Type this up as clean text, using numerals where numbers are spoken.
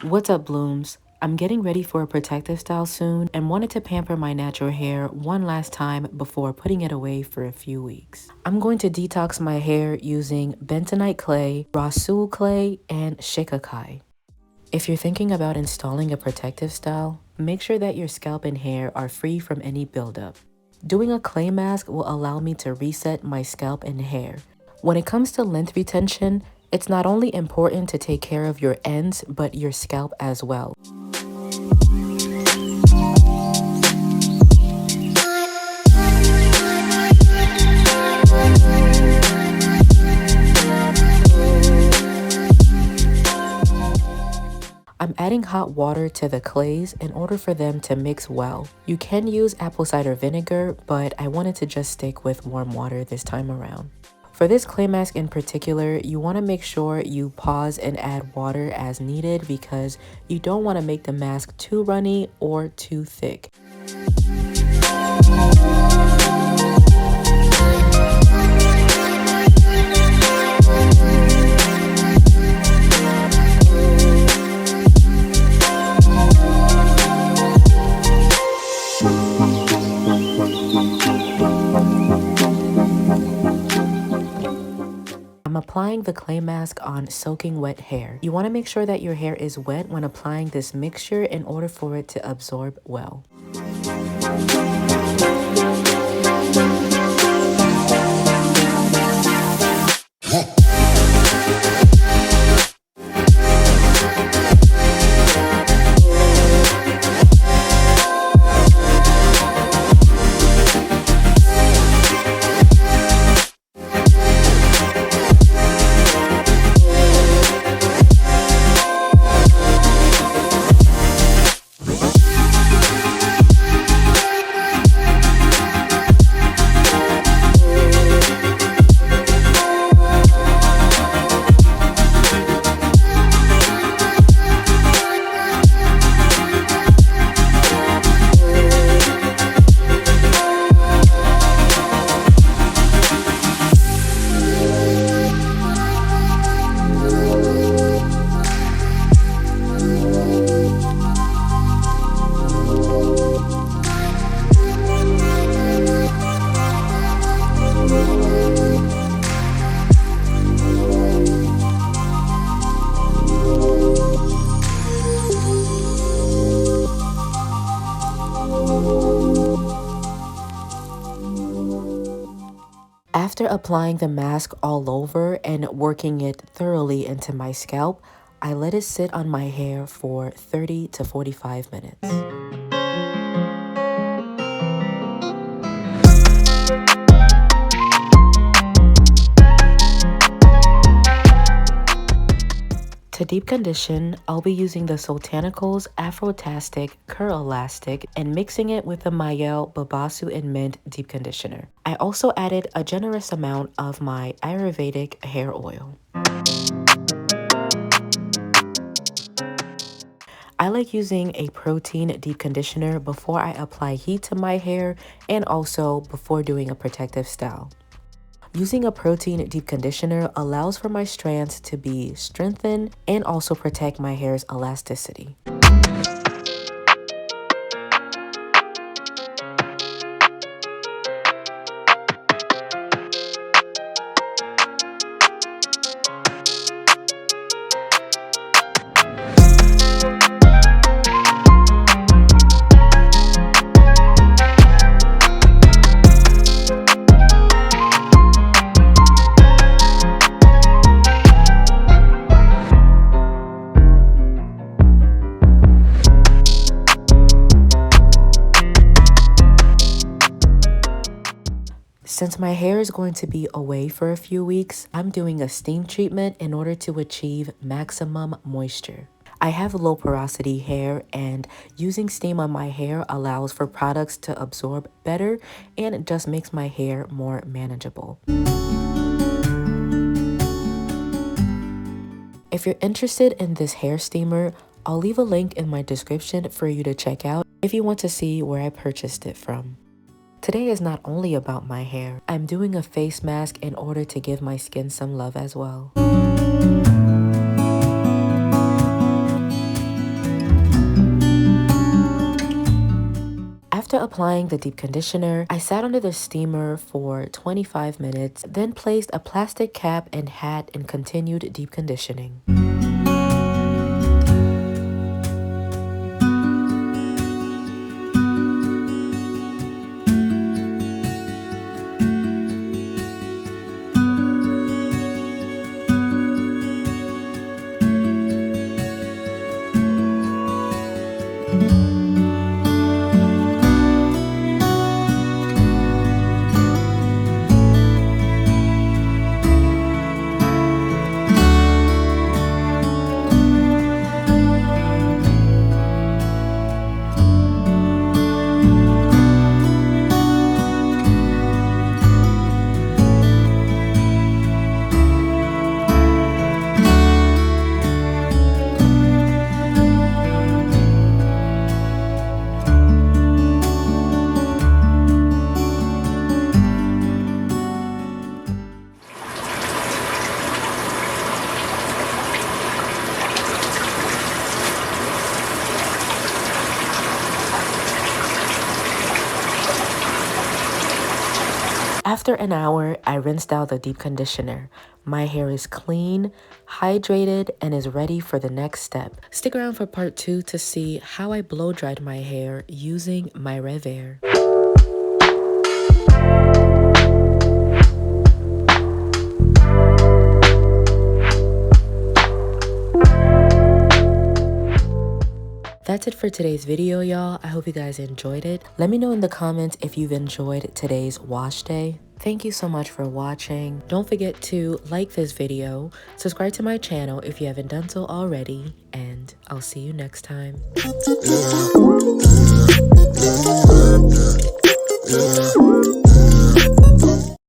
What's up, blooms? I'm getting ready for a protective style soon and wanted to pamper my natural hair one last time before putting it away for a few weeks. I'm going to detox my hair using bentonite clay, rasul clay, and shikakai. If you're thinking about installing a protective style, make sure that your scalp and hair are free from any buildup. Doing a clay mask will allow me to reset my scalp and hair. When it comes to length retention, it's not only important to take care of your ends, but your scalp as well. I'm adding hot water to the clays in order for them to mix well. You can use apple cider vinegar, but I wanted to just stick with warm water this time around. For this clay mask in particular, you want to make sure you pause and add water as needed because you don't want to make the mask too runny or too thick. I'm applying the clay mask on soaking wet hair. You want to make sure that your hair is wet when applying this mixture in order for it to absorb well. After applying the mask all over and working it thoroughly into my scalp, I let it sit on my hair for 30 to 45 minutes. To deep condition, I'll be using the Soultanicals Afrotastic Curl Elastic and mixing it with the Mayel Babasu and Mint Deep Conditioner. I also added a generous amount of my Ayurvedic hair oil. I like using a protein deep conditioner before I apply heat to my hair and also before doing a protective style. Using a protein deep conditioner allows for my strands to be strengthened and also protect my hair's elasticity. Since my hair is going to be away for a few weeks, I'm doing a steam treatment in order to achieve maximum moisture. I have low porosity hair, and using steam on my hair allows for products to absorb better, and it just makes my hair more manageable. If you're interested in this hair steamer, I'll leave a link in my description for you to check out if you want to see where I purchased it from. Today is not only about my hair. I'm doing a face mask in order to give my skin some love as well. After applying the deep conditioner, I sat under the steamer for 25 minutes, then placed a plastic cap and hat and continued deep conditioning. After an hour, I rinsed out the deep conditioner. My hair is clean, hydrated, and is ready for the next step. Stick around for part 2 to see how I blow dried my hair using my Rev Air. That's it for today's video, y'all. I hope you guys enjoyed it. Let me know in the comments if you've enjoyed today's wash day. Thank you so much for watching. Don't forget to like this video, subscribe to my channel if you haven't done so already, and I'll see you next time. Yeah.